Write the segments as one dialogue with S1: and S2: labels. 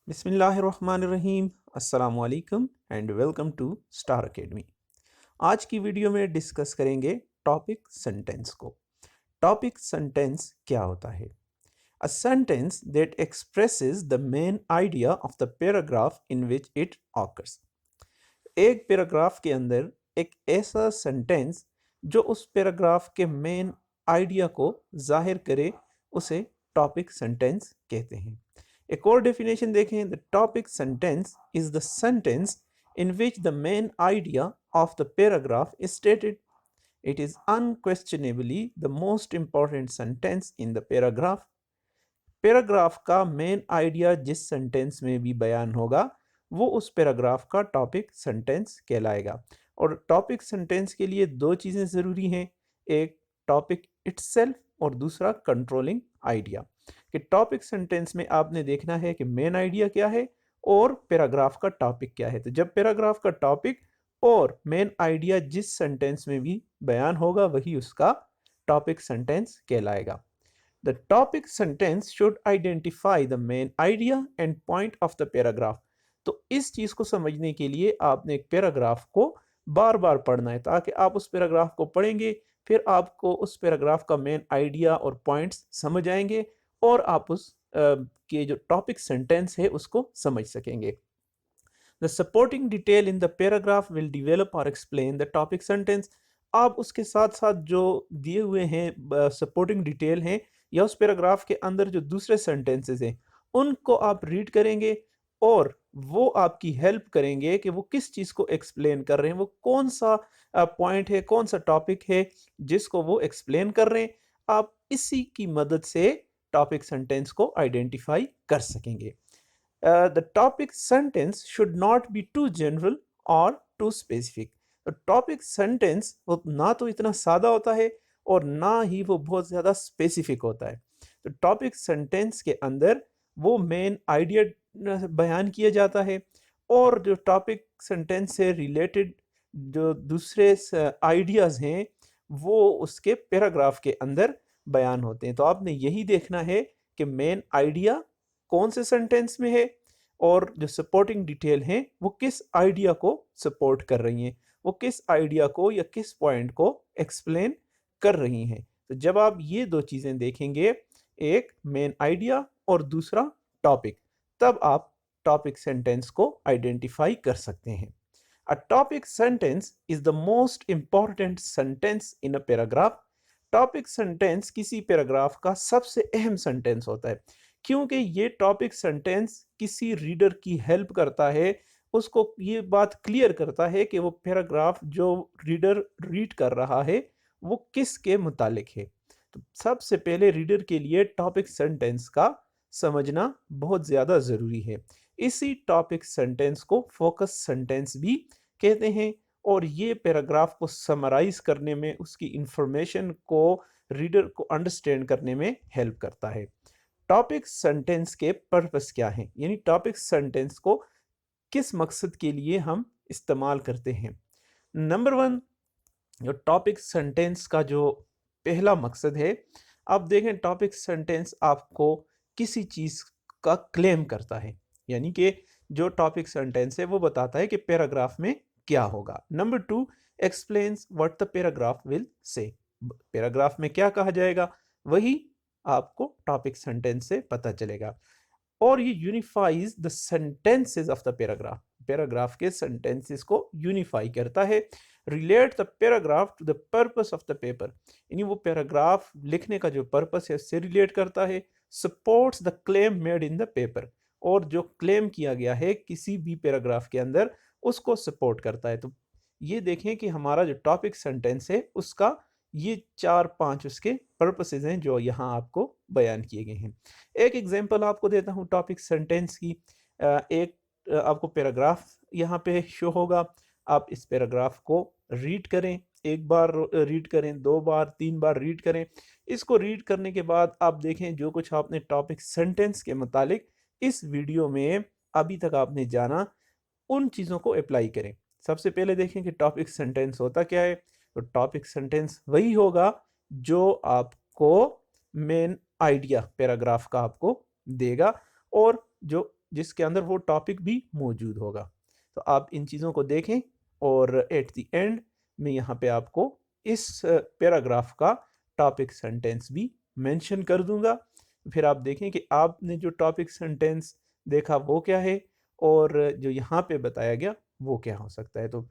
S1: बिस्मिल्लाहिर्रहमानिर्रहीम अस्सलामुअलैकुम and welcome to star academy. आज की वीडियो में डिस्कस करेंगे टॉपिक सेंटेंस को। टॉपिक सेंटेंस क्या होता है? A sentence that expresses the main idea of the paragraph in which it occurs. एक पैराग्राफ के अंदर एक ऐसा सेंटेंस जो उस पैराग्राफ के मेन आइडिया को जाहिर करे, उसे टॉपिक सेंटेंस कहते हैं। एक और डेफिनेशन देखें, the topic sentence is the sentence in which the main idea of the paragraph is stated. It is unquestionably the most important sentence in the paragraph. Paragraph का मेन आइडिया जिस sentence में भी बयान होगा वो उस paragraph का topic sentence कहलाएगा। और टॉपिक सेंटेंस के लिए दो चीज़ें ज़रूरी हैं, एक टॉपिक इटसेल्फ और दूसरा कंट्रोलिंग आइडिया। कि टॉपिक सेंटेंस में आपने देखना है कि मेन आइडिया क्या है और पैराग्राफ का टॉपिक क्या है। तो जब पैराग्राफ का टॉपिक और मेन आइडिया जिस सेंटेंस में भी बयान होगा वही उसका टॉपिक सेंटेंस कहलाएगा। The topic sentence should identify the main idea and point of the paragraph. तो इस चीज को समझने के लिए आपने एक पैराग्राफ को बार बार पढ़ना है, ताकि आप उस पैराग्राफ को पढ़ेंगे फिर आपको उस पैराग्राफ का मेन आइडिया और पॉइंट्स समझ आएंगे और आप उस के जो टॉपिक सेंटेंस है उसको समझ सकेंगे। The supporting detail in the paragraph will develop or explain the topic sentence. आप उसके साथ साथ जो दिए हुए हैं सपोर्टिंग डिटेल हैं या उस पैराग्राफ के अंदर जो दूसरे सेंटेंसेस हैं उनको आप रीड करेंगे और वो आपकी हेल्प करेंगे कि वो किस चीज़ को एक्सप्लेन कर रहे हैं, वो कौन सा पॉइंट है, कौन सा टॉपिक है जिसको वो एक्सप्लेन कर रहे हैं। आप इसी की मदद से टॉपिक सेंटेंस को आइडेंटिफाई कर सकेंगे। The topic sentence should not be too general or too specific. तो टॉपिक सेंटेंस वो ना तो इतना सादा होता है और ना ही वो बहुत ज़्यादा स्पेसिफिक होता है। तो टॉपिक सेंटेंस के अंदर वो मेन आइडिया बयान किया जाता है और जो टॉपिक सेंटेंस से रिलेटेड जो दूसरे आइडियाज़ हैं वो उसके पैराग्राफ के अंदर बयान होते हैं। तो आपने यही देखना है कि मेन आइडिया कौन से सेंटेंस में है और जो सपोर्टिंग डिटेल हैं वो किस आइडिया को सपोर्ट कर रही हैं, वो किस आइडिया को या किस पॉइंट को एक्सप्लेन कर रही हैं। तो जब आप ये दो चीज़ें देखेंगे, एक मेन आइडिया और दूसरा टॉपिक, तब आप टॉपिक सेंटेंस को आइडेंटिफाई कर सकते हैं। अ topic sentence is the most important sentence in a paragraph. Topic sentence किसी पैराग्राफ का सबसे अहम सेंटेंस होता है, क्योंकि ये टॉपिक सेंटेंस किसी रीडर की हेल्प करता है, उसको ये बात क्लियर करता है कि वो पैराग्राफ जो रीडर रीड कर रहा है वो किसके मुतालिक है। तो सबसे पहले रीडर के लिए टॉपिक सेंटेंस का समझना बहुत ज़्यादा ज़रूरी है। इसी टॉपिक सेंटेंस को फोकस सेंटेंस भी कहते हैं और ये पैराग्राफ को समराइज करने में, उसकी इंफॉर्मेशन को रीडर को अंडरस्टैंड करने में हेल्प करता है। टॉपिक सेंटेंस के पर्पस क्या हैं, यानी टॉपिक सेंटेंस को किस मकसद के लिए हम इस्तेमाल करते हैं। नंबर वन, जो टॉपिक सेंटेंस का जो पहला मकसद है, आप देखें टॉपिक सेंटेंस आपको किसी चीज़ का क्लेम करता है, यानी कि जो टॉपिक सेंटेंस है वो बताता है कि पैराग्राफ में क्या होगा। Number two, explains what the paragraph will say. Paragraph में क्या कहा जाएगा वही आपको टॉपिक सेंटेंस से पता चलेगा। और ये unifies the sentences of the paragraph, paragraph के सेंटेंसेस को यूनिफाई करता है। Relate the paragraph to the purpose of the paper, यानी वो पैराग्राफ लिखने का जो पर्पस है उससे रिलेट करता है। Supports the claim made in the paper, और जो क्लेम किया गया है किसी भी पैराग्राफ के अंदर उसको सपोर्ट करता है। तो ये देखें कि हमारा जो टॉपिक सेंटेंस है उसका ये 4-5 उसके पर्पसेस हैं जो यहाँ आपको बयान किए गए हैं। एक एग्जांपल आपको देता हूँ टॉपिक सेंटेंस की। एक आपको पैराग्राफ यहाँ पे शो होगा, आप इस पैराग्राफ को रीड करें, एक बार रीड करें, 2 बार, 3 बार रीड करें। इसको रीड करने के बाद आप देखें जो कुछ आपने टॉपिक सेंटेंस के मुतालिक इस वीडियो में अभी तक आपने जाना, उन चीज़ों को अप्लाई करें। सबसे पहले देखें कि टॉपिक सेंटेंस होता क्या है। तो टॉपिक सेंटेंस वही होगा जो आपको मेन आइडिया पैराग्राफ का आपको देगा और जो जिसके अंदर वो टॉपिक भी मौजूद होगा। तो आप इन चीज़ों को देखें और एट द एंड मैं यहाँ पे आपको इस पैराग्राफ का टॉपिक सेंटेंस भी मेंशन कर दूंगा। फिर आप देखें कि आपने जो टॉपिक सेंटेंस देखा वो क्या है और जो यहाँ पे बताया गया वो क्या हो सकता है। तो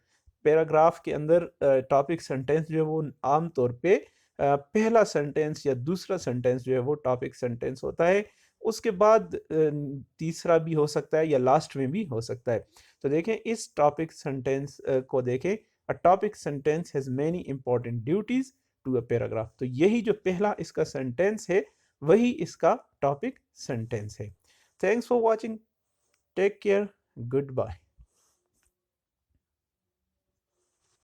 S1: पैराग्राफ के अंदर टॉपिक सेंटेंस जो है वो आम तौर पे पहला सेंटेंस या दूसरा सेंटेंस जो है वो टॉपिक सेंटेंस होता है। उसके बाद तीसरा भी हो सकता है या लास्ट में भी हो सकता है। तो देखें इस टॉपिक सेंटेंस को देखें। A topic sentence has many important duties to a paragraph. तो यही जो पहला इसका सेंटेंस है वही इसका टॉपिक सेंटेंस है। Thanks for watching. Take care. Good bye.